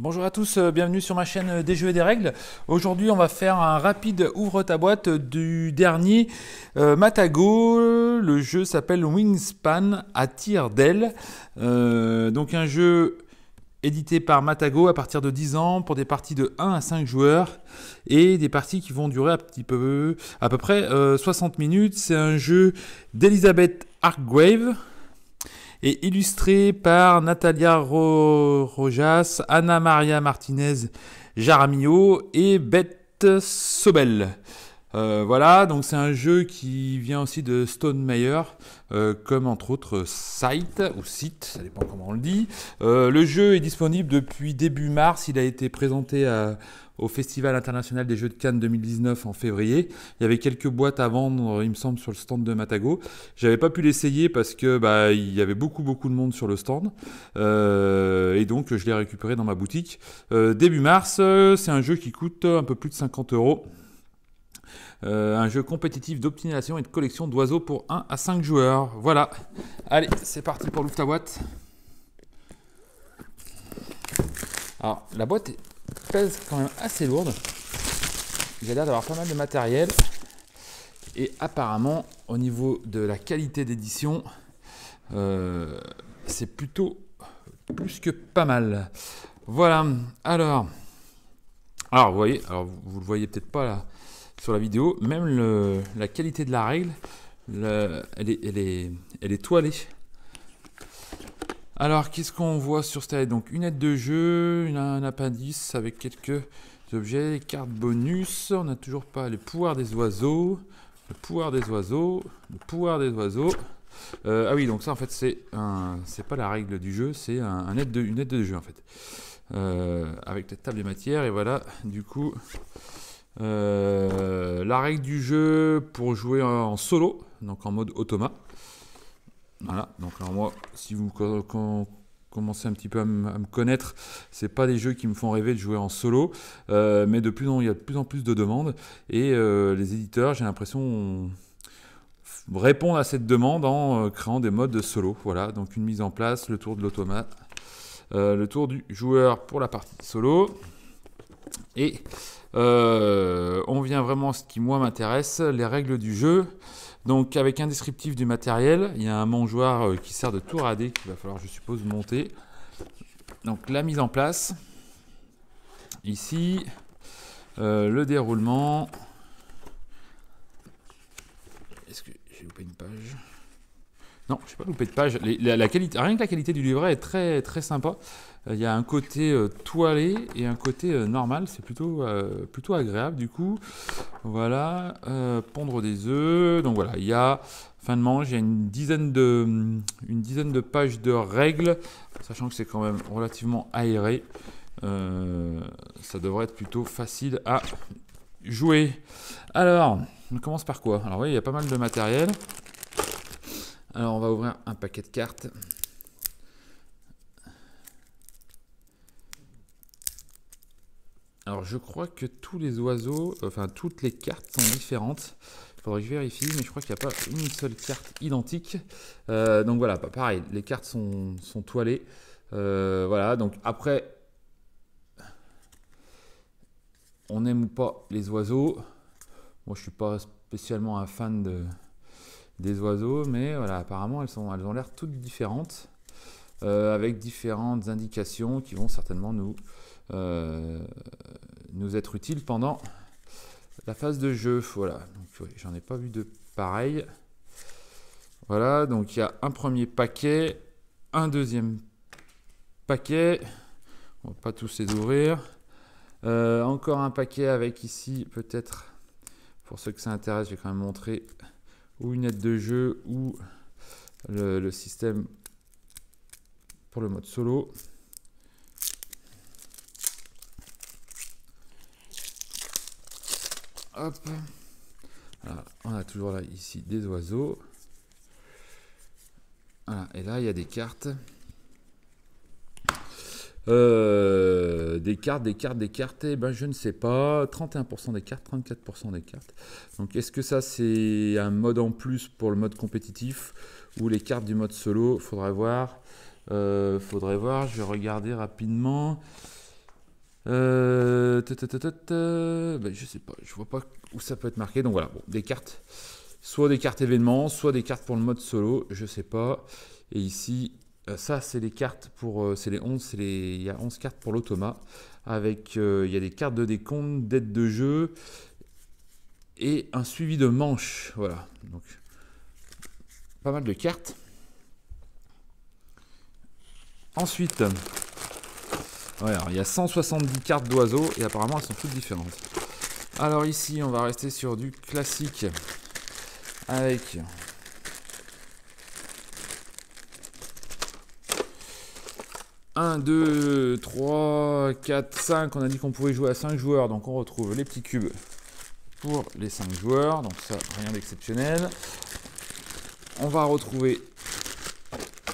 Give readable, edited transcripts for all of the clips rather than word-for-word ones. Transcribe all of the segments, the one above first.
Bonjour à tous, bienvenue sur ma chaîne des jeux et des règles. Aujourd'hui on va faire un rapide ouvre ta boîte du dernier Matagot. Le jeu s'appelle Wingspan à tire d'aile. Donc un jeu édité par Matagot à partir de 10 ans pour des parties de 1 à 5 joueurs et des parties qui vont durer à peu près 60 minutes. C'est un jeu d'Elizabeth Hargrave et illustré par Natalia Rojas, Anna Maria Martinez Jaramillo et Beth Sobel. Voilà, donc c'est un jeu qui vient aussi de Stone Meyer, comme entre autres Site, ou Site, ça dépend comment on le dit. Le jeu est disponible depuis début mars, il a été présenté au Festival international des jeux de Cannes 2019 en février. Il y avait quelques boîtes à vendre, il me semble, sur le stand de Matagot. J'avais pas pu l'essayer parce que il y avait beaucoup de monde sur le stand. Et donc je l'ai récupéré dans ma boutique. Début mars, c'est un jeu qui coûte un peu plus de 50 €. Un jeu compétitif d'optimisation et de collection d'oiseaux pour 1 à 5 joueurs. Voilà. Allez, c'est parti pour l'ouvre ta boîte. Alors, la boîte pèse quand même assez lourde. J'ai l'air d'avoir pas mal de matériel. Et apparemment, au niveau de la qualité d'édition, c'est plutôt plus que pas mal. Voilà. Alors vous voyez, vous le voyez peut-être pas là sur la vidéo, même la qualité de la règle, elle est toilée. Alors, qu'est-ce qu'on voit sur cette aide? Donc, une aide de jeu, un appendice avec quelques objets, cartes bonus. On n'a toujours pas le pouvoir des oiseaux, le pouvoir des oiseaux, le pouvoir des oiseaux. Ah oui, donc ça, en fait, c'est pas la règle du jeu, c'est une aide de jeu, en fait. Avec la table des matières, et voilà, du coup... la règle du jeu pour jouer en solo, donc en mode automa. Voilà, donc alors moi, si vous commencez un petit peu à me connaître, c'est pas des jeux qui me font rêver de jouer en solo, mais il y a de plus en plus de demandes et les éditeurs, j'ai l'impression, répondent à cette demande en créant des modes solo. Voilà, donc une mise en place, le tour de l'automa, le tour du joueur pour la partie solo et on vient vraiment à ce qui moi m'intéresse, les règles du jeu. Donc avec un descriptif du matériel, il y a un mangeoire qui sert de tour à dés qu'il va falloir, je suppose, monter. Donc la mise en place, ici, le déroulement. Est-ce que j'ai loupé une page? Non, je n'ai pas loupé de page. La qualité, rien que la qualité du livret est très, très sympa. Il y a un côté toilé et un côté normal. C'est plutôt agréable du coup. Voilà, pondre des œufs. Donc voilà, il y a fin de manche. Il y a une dizaine de pages de règles, sachant que c'est quand même relativement aéré. Ça devrait être plutôt facile à jouer. Alors, on commence par quoi? Alors oui, il y a pas mal de matériel. Alors on va ouvrir un paquet de cartes. Alors je crois que tous les oiseaux, enfin toutes les cartes sont différentes. Il faudrait que je vérifie, mais je crois qu'il n'y a pas une seule carte identique. Donc voilà, pareil, les cartes sont toilées. Voilà, donc après, on aime ou pas les oiseaux. Moi je suis pas spécialement un fan des oiseaux, mais voilà, apparemment elles ont l'air toutes différentes, avec différentes indications qui vont certainement nous être utiles pendant la phase de jeu. Voilà, donc ouais, j'en ai pas vu de pareil. Voilà, donc il y a un premier paquet, un deuxième paquet, on va pas tous les ouvrir, encore un paquet avec ici, peut-être pour ceux que ça intéresse, je vais quand même montrer ou une aide de jeu ou le système pour le mode solo. Hop. Alors, on a toujours là ici des oiseaux. Voilà, et là il y a des cartes. Des cartes, et ben je ne sais pas, 31% des cartes, 34% des cartes. Donc est-ce que ça c'est un mode en plus pour le mode compétitif ou les cartes du mode solo? Faudrait voir, je vais regarder rapidement. Je sais pas, je vois pas où ça peut être marqué. Donc voilà, bon, des cartes, soit des cartes événements, soit des cartes pour le mode solo, je sais pas. Et ici, ça c'est les cartes pour, c'est les 11, il y a 11 cartes pour l'automa. Avec, il y a des cartes de décompte, d'aide de jeu et un suivi de manches. Voilà, donc pas mal de cartes. Ensuite, ouais, alors, il y a 170 cartes d'oiseaux et apparemment elles sont toutes différentes. Alors ici, on va rester sur du classique avec un, 2, 3, 4, 5. On a dit qu'on pouvait jouer à 5 joueurs, donc on retrouve les petits cubes pour les 5 joueurs, donc ça, rien d'exceptionnel. On va retrouver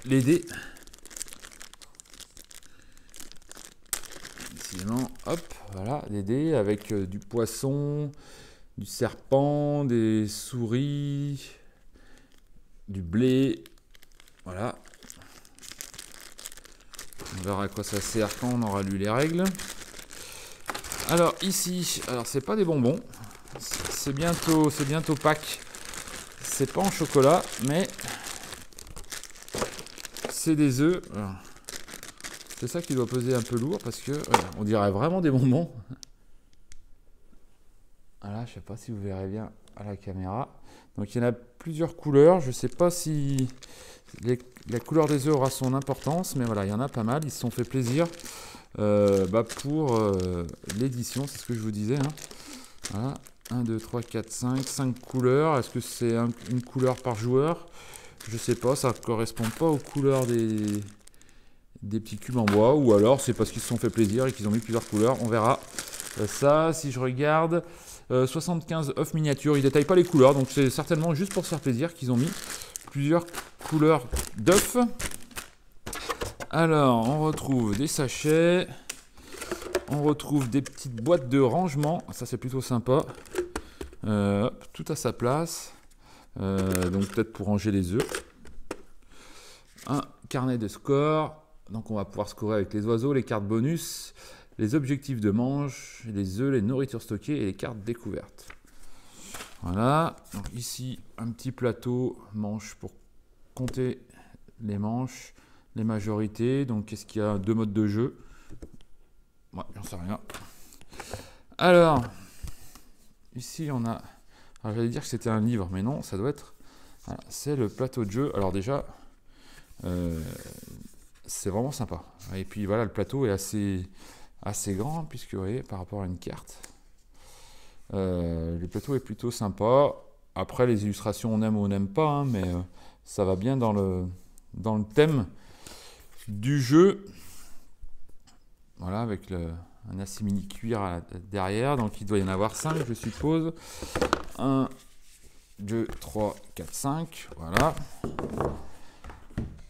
les dés. Décidément, hop, voilà, des dés avec du poisson, du serpent, des souris, du blé, voilà. On verra à quoi ça sert quand on aura lu les règles. Alors ici, alors c'est pas des bonbons, c'est bientôt Pâques. C'est pas en chocolat, mais c'est des œufs. C'est ça qui doit peser un peu lourd parce que on dirait vraiment des bonbons. Voilà, je sais pas si vous verrez bien à la caméra. Donc il y en a plusieurs couleurs. Je sais pas si la couleur des œufs aura son importance, mais voilà, il y en a pas mal. Ils se sont fait plaisir pour l'édition, c'est ce que je vous disais. Hein. Voilà, 1, 2, 3, 4, 5 couleurs. Est-ce que c'est une couleur par joueur? Je sais pas, ça correspond pas aux couleurs des petits cubes en bois, ou alors c'est parce qu'ils se sont fait plaisir et qu'ils ont mis plusieurs couleurs, on verra. Ça, si je regarde, 75 œufs miniatures, ils détaillent pas les couleurs, donc c'est certainement juste pour se faire plaisir qu'ils ont mis plusieurs couleurs d'œufs. Alors, on retrouve des sachets, on retrouve des petites boîtes de rangement, ça c'est plutôt sympa. Tout à sa place, donc peut-être pour ranger les œufs. Un carnet de score, donc on va pouvoir scorer avec les oiseaux, les cartes bonus, les objectifs de manche, les œufs, les nourritures stockées et les cartes découvertes. Voilà, donc ici un petit plateau manche pour compter les manches, les majorités. Donc qu'est-ce qu'il y a? 2 modes de jeu. Ouais, j'en sais rien. Alors, ici on a... Alors j'allais dire que c'était un livre, mais non, ça doit être... Voilà, c'est le plateau de jeu. Alors déjà, c'est vraiment sympa. Et puis voilà, le plateau est assez grand, puisque vous voyez, par rapport à une carte. Le plateau est plutôt sympa. Après, les illustrations, on aime ou on n'aime pas, hein, mais ça va bien dans le thème du jeu. Voilà, avec un assimili cuir derrière. Donc il doit y en avoir 5, je suppose. 1, 2, 3, 4, 5. Voilà.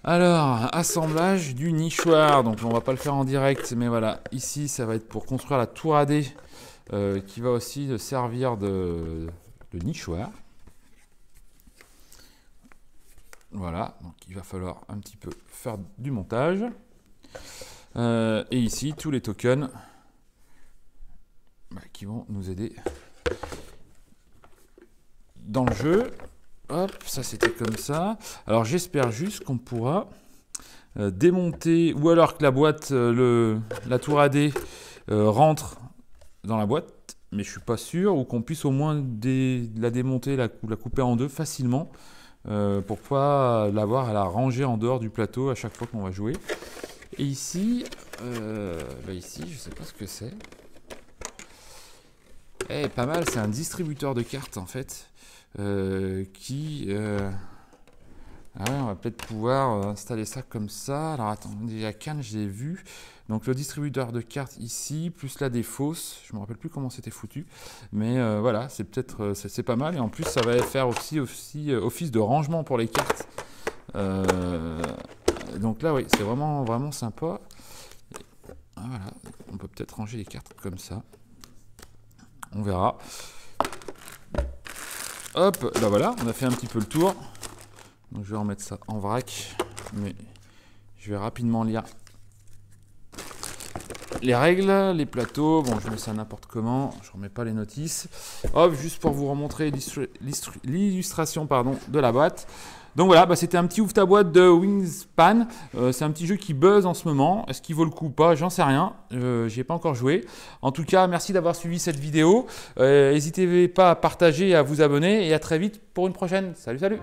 Alors, assemblage du nichoir. Donc on va pas le faire en direct, mais voilà. Ici, ça va être pour construire la tour à dés, qui va aussi servir de nichoir. Voilà, donc il va falloir un petit peu faire du montage. Et ici, tous les tokens qui vont nous aider dans le jeu. Hop, ça c'était comme ça. Alors j'espère juste qu'on pourra démonter, ou alors que la boîte, la tour à dés rentre dans la boîte, mais je suis pas sûr, ou qu'on puisse au moins la démonter, la couper en deux facilement, pour pas l'avoir à la ranger en dehors du plateau à chaque fois qu'on va jouer. Et ici, ici, je sais pas ce que c'est. Pas mal, c'est un distributeur de cartes en fait. Ah ouais, on va peut-être pouvoir installer ça comme ça. Alors attendez, la canne, je l'ai vu. Donc le distributeur de cartes ici, plus là des fausses. Je me rappelle plus comment c'était foutu, mais voilà, c'est peut-être c'est pas mal. Et en plus, ça va faire aussi office de rangement pour les cartes. Donc là, oui, c'est vraiment sympa. Voilà, on peut peut-être ranger les cartes comme ça. On verra. Hop, bah voilà, on a fait un petit peu le tour. Donc je vais remettre ça en vrac, mais je vais rapidement lire les règles, les plateaux. Bon, je mets ça n'importe comment, je remets pas les notices. Hop, juste pour vous remontrer l'illustration de la boîte. Donc voilà, c'était un petit ouvre ta boîte de Wingspan. C'est un petit jeu qui buzz en ce moment. Est-ce qu'il vaut le coup ou pas? J'en sais rien. J'y ai pas encore joué. En tout cas, merci d'avoir suivi cette vidéo. N'hésitez pas à partager et à vous abonner. Et à très vite pour une prochaine. Salut, salut!